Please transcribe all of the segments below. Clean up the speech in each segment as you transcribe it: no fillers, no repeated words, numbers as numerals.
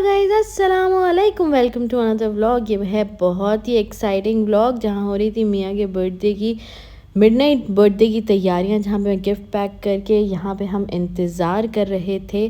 Guys, अस्सलाम वालेकुम। Welcome to another vlog. ये है बहुत ही एक्साइटिंग व्लॉग जहाँ हो रही थी मियाँ के बर्थडे की मिडनाइट बर्थडे की तैयारियां, जहाँ पे मैं गिफ्ट पैक करके यहाँ पे हम इंतज़ार कर रहे थे।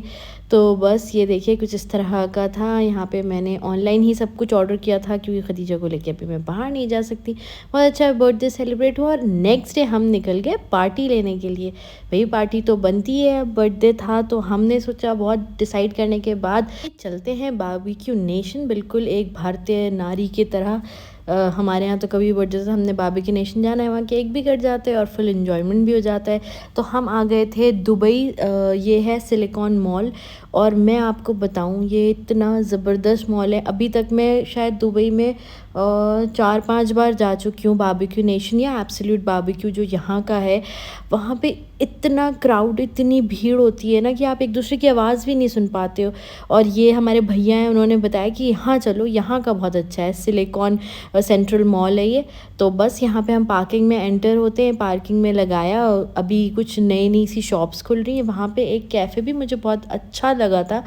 तो बस ये देखिए कुछ इस तरह का था। यहाँ पे मैंने ऑनलाइन ही सब कुछ ऑर्डर किया था क्योंकि खदीजा को लेके अभी मैं बाहर नहीं जा सकती। बहुत अच्छा बर्थडे सेलिब्रेट हुआ और नेक्स्ट डे हम निकल गए पार्टी लेने के लिए। भाई पार्टी तो बनती है, अब बर्थडे था तो हमने सोचा बहुत डिसाइड करने के बाद चलते हैं बारबेक्यू नेशन। बिल्कुल एक भारतीय नारी की तरह हमारे यहाँ तो कभी बर्थडे से हमने बारबेक्यू नेशन जाना है, वहाँ केक भी कट जाते हैं और फुल इन्जॉयमेंट भी हो जाता है। तो हम आ गए थे दुबई। ये है सिलिकॉन मॉल और मैं आपको बताऊँ ये इतना ज़बरदस्त मॉल है। अभी तक मैं शायद दुबई में 4-5 बार जा चुकी हूँ बारबेक्यू नेशन या एब्सोल्यूट बारबेक्यू जो यहाँ का है। वहाँ पे इतना क्राउड, इतनी भीड़ होती है ना कि आप एक दूसरे की आवाज़ भी नहीं सुन पाते हो। और ये हमारे भैया हैं, उन्होंने बताया कि यहाँ चलो, यहाँ का बहुत अच्छा है, सिलिकॉन सेंट्रल मॉल है ये। तो बस यहाँ पे हम पार्किंग में एंटर होते हैं, पार्किंग में लगाया। अभी कुछ नई नई सी शॉप्स खुल रही हैं। वहाँ पे एक कैफ़े भी मुझे बहुत अच्छा लगा था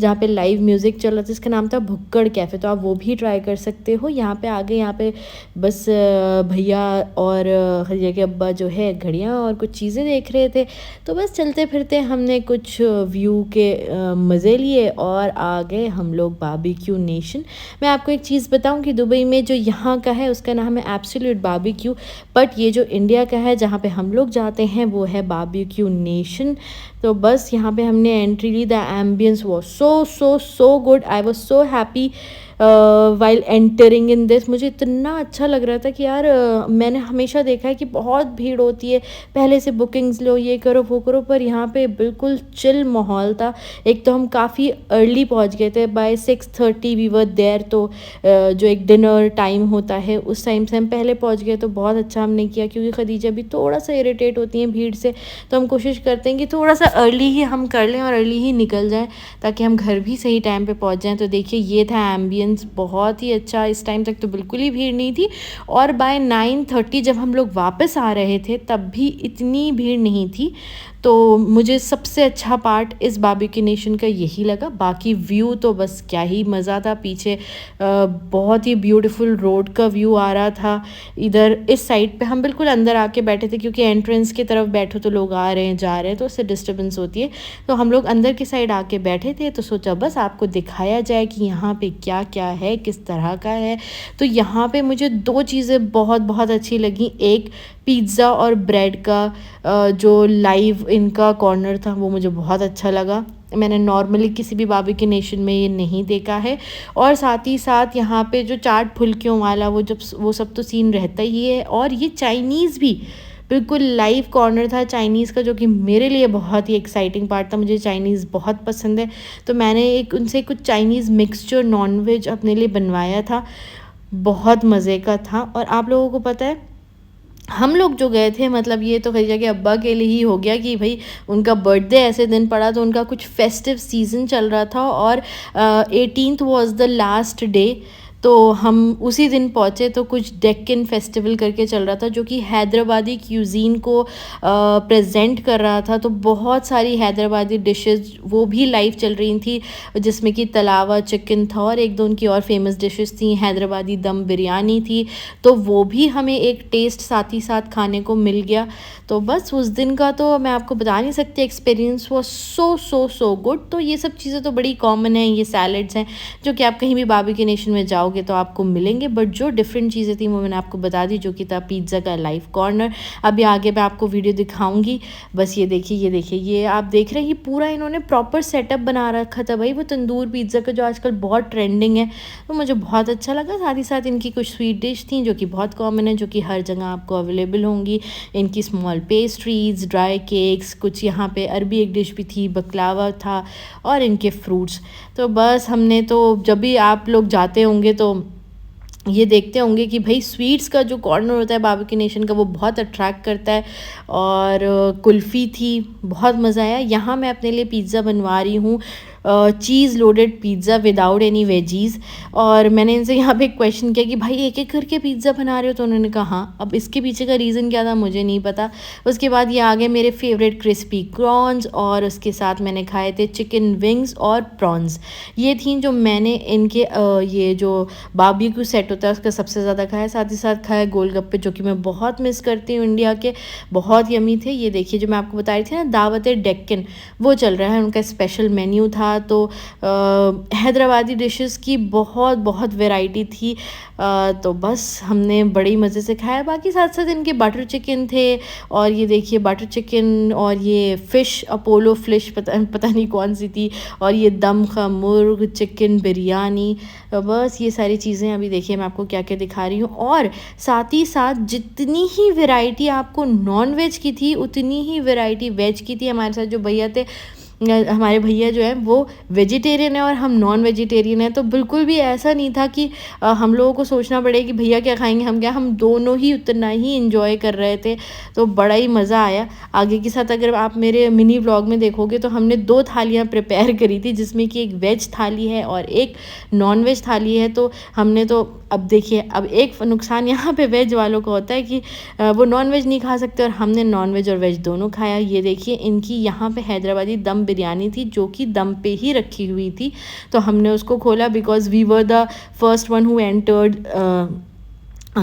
जहाँ पे लाइव म्यूज़िक चल रहा था, इसका नाम था भुक्कड़ कैफ़े। तो आप वो भी ट्राई कर सकते हो। यहाँ पे आगे यहाँ पे बस भैया और खदीजा के अब्बा जो है घड़ियाँ और कुछ चीज़ें देख रहे थे। तो बस चलते फिरते हमने कुछ व्यू के मज़े लिए और आ गए हम लोग बारबेक्यू नेशन। मैं आपको एक चीज़ बताऊं कि दुबई में जो यहाँ का है उसका नाम है एब्सोल्यूट बारबेक्यू, बट ये जो इंडिया का है जहाँ पे हम लोग जाते हैं वो है बारबेक्यू नेशन। तो बस यहाँ पे हमने एंट्री ली। The ambience was so so so good. I was so happy while entering in this. मुझे इतना अच्छा लग रहा था कि यार मैंने हमेशा देखा है कि बहुत भीड़ होती है, पहले से बुकिंग्स लो, ये करो वो करो, पर यहाँ पे बिल्कुल चिल माहौल था। एक तो हम काफ़ी अर्ली पहुँच गए थे, बाय 6:30 वी वर देयर। तो जो एक डिनर टाइम होता है उस टाइम से हम पहले पहुँच गए। तो बहुत अच्छा हमने किया क्योंकि खदीजा भी थोड़ा सा इरिटेट होती हैं भीड़ से। तो हम कोशिश करते हैं कि थोड़ा सा अर्ली ही हम कर लें और अर्ली ही निकल जाएँ ताकि हम घर भी सही टाइम पे पहुँच जाएँ। तो देखिए ये था एम्बियंस, बहुत ही अच्छा। इस टाइम तक तो बिल्कुल ही भीड़ नहीं थी और बाय 9:30 जब हम लोग वापस आ रहे थे तब भी इतनी भीड़ नहीं थी। तो मुझे सबसे अच्छा पार्ट इस बारबेक्यू नेशन का यही लगा। बाकी व्यू तो बस क्या ही मज़ा था। पीछे बहुत ही ब्यूटीफुल रोड का व्यू आ रहा था। इधर इस साइड पे हम बिल्कुल अंदर आके बैठे थे क्योंकि एंट्रेंस की तरफ बैठो तो लोग आ रहे हैं जा रहे हैं तो उससे डिस्टर्बेंस होती है। तो हम लोग अंदर की साइड आके बैठे थे। तो सोचा बस आपको दिखाया जाए कि यहाँ पे क्या क्या है, किस तरह का है। तो यहाँ पे मुझे 2 चीज़ें बहुत बहुत अच्छी लगी। एक पिज़्ज़ा और ब्रेड का जो लाइव इनका कॉर्नर था वो मुझे बहुत अच्छा लगा। मैंने नॉर्मली किसी भी बारबेक्यू नेशन में ये नहीं देखा है। और साथ ही साथ यहाँ पे जो चाट फुल्कियों वाला वो सब तो सीन रहता ही है। और ये चाइनीज़ भी बिल्कुल लाइव कॉर्नर था चाइनीज़ का, जो कि मेरे लिए बहुत ही एक्साइटिंग पार्ट था। मुझे चाइनीज़ बहुत पसंद है। तो मैंने उनसे कुछ चाइनीज़ मिक्सचर नॉन वेज अपने लिए बनवाया था, बहुत मज़े का था। और आप लोगों को पता है हम लोग जो गए थे, मतलब ये तो खदीजा के अब्बा के लिए ही हो गया कि भाई उनका बर्थडे ऐसे दिन पड़ा तो उनका कुछ फेस्टिव सीज़न चल रहा था और 18th was the last day. तो हम उसी दिन पहुँचे। तो कुछ डेक्कन फेस्टिवल करके चल रहा था जो कि हैदराबादी क्यूज़ीन को प्रेजेंट कर रहा था। तो बहुत सारी हैदराबादी डिशेस वो भी लाइव चल रही थी, जिसमें कि तलावा चिकन था और 1-2 उनकी और फेमस डिशेस थी। हैदराबादी दम बिरयानी थी, तो वो भी हमें एक टेस्ट साथ ही साथ खाने को मिल गया। तो बस उस दिन का तो मैं आपको बता नहीं सकती, एक्सपीरियंस वो सो सो सो गुड। तो ये सब चीज़ें तो बड़ी कॉमन है, ये सैलड्स हैं जो कि आप कहीं भी बारबेक्यू नेशन में जाओगे तो आपको मिलेंगे। बट जो डिफरेंट चीज़ें थी वो मैंने आपको बता दी, जो कि था पिज़्ज़ा का लाइव कॉर्नर। अभी आगे मैं आपको वीडियो दिखाऊंगी। बस ये देखिए, ये देखिए, ये आप देख रहे हैं, ये पूरा इन्होंने प्रॉपर सेटअप बना रखा था भाई, वो तंदूर पिज़्ज़ा का जो आजकल बहुत ट्रेंडिंग है। तो मुझे बहुत अच्छा लगा। साथ ही साथ इनकी कुछ स्वीट डिश थी जो कि बहुत कॉमन है, जो कि हर जगह आपको अवेलेबल होंगी। इनकी स्मॉल पेस्ट्रीज, ड्राई केक्स, कुछ यहाँ पे अरबी एक डिश भी थी, बकलावा था और इनके फ्रूट्स। तो बस हमने तो जब भी आप लोग जाते होंगे तो ये देखते होंगे कि भाई स्वीट्स का जो कॉर्नर होता है बारबेक्यू नेशन का वो बहुत अट्रैक्ट करता है। और कुल्फ़ी थी, बहुत मज़ा आया। यहाँ मैं अपने लिए पिज़्ज़ा बनवा रही हूँ cheese loaded pizza without any veggies. और मैंने इनसे यहाँ पे एक क्वेश्चन किया कि भाई एक एक करके पिज़्ज़ा बना रहे हो, तो उन्होंने कहा हाँ। अब इसके पीछे का रीज़न क्या था मुझे नहीं पता। उसके बाद ये आ गए मेरे फेवरेट क्रिस्पी प्रॉन्स, और उसके साथ मैंने खाए थे चिकन विंग्स और प्रॉन्स। ये थी जो मैंने इनके ये जो बारबेक्यू सेट होता है उसका सबसे ज़्यादा खाया। साथ ही साथ खाया गोलगप्पे, जो कि मैं बहुत मिस करती हूँ इंडिया के, बहुत यमी थे। ये देखिए जो मैं आपको बता रही थी ना, दावत डेक्कन, वो चल रहा है, उनका स्पेशल मेन्यू था। तो हैदराबादी डिशेस की बहुत बहुत वैरायटी थी। तो बस हमने बड़ी मज़े से खाया। बाकी साथ साथ इनके बटर चिकन थे, और ये देखिए बटर चिकन, और ये फ़िश अपोलो फ़िश पता नहीं कौन सी थी, और ये दम का मुर्ग, चिकन बिरयानी। बस ये सारी चीज़ें अभी देखिए मैं आपको क्या क्या दिखा रही हूँ। और साथ ही साथ जितनी ही वैरायटी आपको नॉन वेज की थी उतनी ही वैरायटी वेज की थी। हमारे साथ जो भैया थे, हमारे भैया जो हैं वो वेजिटेरियन है और हम नॉन वेजिटेरियन हैं। तो बिल्कुल भी ऐसा नहीं था कि हम लोगों को सोचना पड़े कि भैया क्या खाएंगे हम क्या, हम दोनों ही उतना ही इंजॉय कर रहे थे। तो बड़ा ही मज़ा आया। आगे के साथ अगर आप मेरे मिनी व्लॉग में देखोगे तो हमने 2 थालियाँ प्रिपेयर करी थी, जिसमें कि एक वेज थाली है और एक नॉन वेज थाली है। तो हमने तो अब देखिए, अब एक नुकसान यहाँ पे वेज वालों का होता है कि वो नॉन वेज नहीं खा सकते, और हमने नॉन वेज और वेज दोनों खाया। ये देखिए इनकी यहाँ पे हैदराबादी दम बिरयानी थी, जो कि दम पे ही रखी हुई थी। तो हमने उसको खोला, because we were the first one who entered.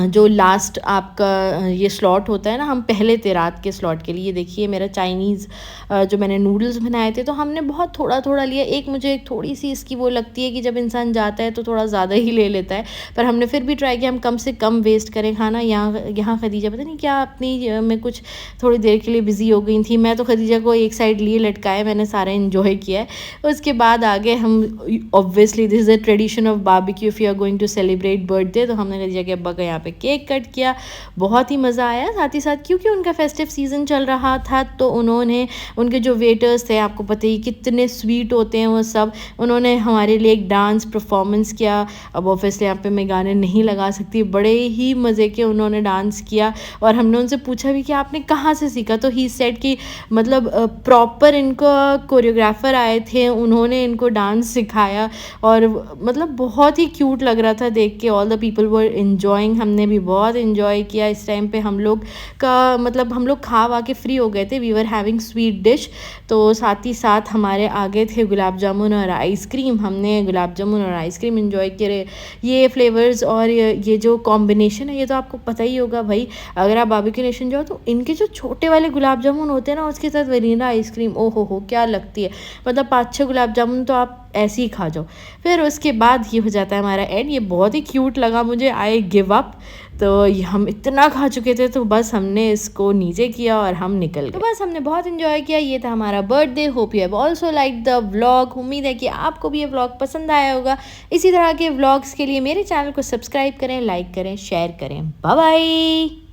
जो लास्ट आपका ये स्लॉट होता है ना, हम पहले थे रात के स्लॉट के लिए। ये देखिए मेरा चाइनीज़ जो मैंने नूडल्स बनाए थे, तो हमने बहुत थोड़ा थोड़ा लिया। एक मुझे एक थोड़ी सी इसकी वो लगती है कि जब इंसान जाता है तो थोड़ा ज़्यादा ही ले लेता है, पर हमने फिर भी ट्राई किया हम कम से कम वेस्ट करें खाना। यहाँ खदीजा पता नहीं क्या अपनी मैं कुछ थोड़ी देर के लिए बिज़ी हो गई थी। मैं तो खदीजा को एक साइड लिए लटकाए, मैंने सारा इन्जॉय किया है। उसके बाद आगे हम obviously this is a tradition of barbecue if you are going to celebrate birthday. तो हमने खदीजा के अब्बा का यहाँ पे केक कट किया, बहुत ही मज़ा आया। साथ ही साथ क्योंकि उनका फेस्टिव सीज़न चल रहा था, तो उन्होंने, उनके जो वेटर्स थे आपको पता ही कितने स्वीट होते हैं वो सब, उन्होंने हमारे लिए एक डांस परफॉर्मेंस किया। अब ऑब्वियसली यहाँ पे मैं गाने नहीं लगा सकती, बड़े ही मज़े के उन्होंने डांस किया। और हमने उनसे पूछा भी कि आपने कहाँ से सीखा, तो ही सेड कि मतलब प्रॉपर इनको कोरियोग्राफर आए थे, उन्होंने इनको डांस सिखाया। और मतलब बहुत ही क्यूट लग रहा था देख के। All the people were enjoying, हमने भी बहुत इन्जॉय किया। इस टाइम पे हम लोग का मतलब हम लोग खा वा के फ्री हो गए थे, we were having sweet dish. तो साथ ही साथ हमारे आगे थे गुलाब जामुन और आइसक्रीम, हमने गुलाब जामुन और आइसक्रीम इन्जॉय किए। ये फ्लेवर्स और ये जो कॉम्बिनेशन है ये तो आपको पता ही होगा भाई, अगर आप बारबेक्यू नेशन जाओ तो इनके जो छोटे वाले गुलाब जामुन होते हैं ना, उसके साथ वनीला आइसक्रीम, ओ हो क्या लगती है। मतलब 5-6 गुलाब जामुन तो आप ऐसे ही खा जाओ। फिर उसके बाद ये हो जाता है हमारा एंड। ये बहुत ही क्यूट लगा मुझे, आई गिव अप। तो हम इतना खा चुके थे, तो बस हमने इसको नीचे किया और हम निकल गए। तो बस हमने बहुत इन्जॉय किया। ये था हमारा birthday. Hope you have also like the vlog. उम्मीद है कि आपको भी ये व्लॉग पसंद आया होगा। इसी तरह के व्लॉग्स के लिए मेरे चैनल को सब्सक्राइब करें, लाइक करें, शेयर करें। Bye bye.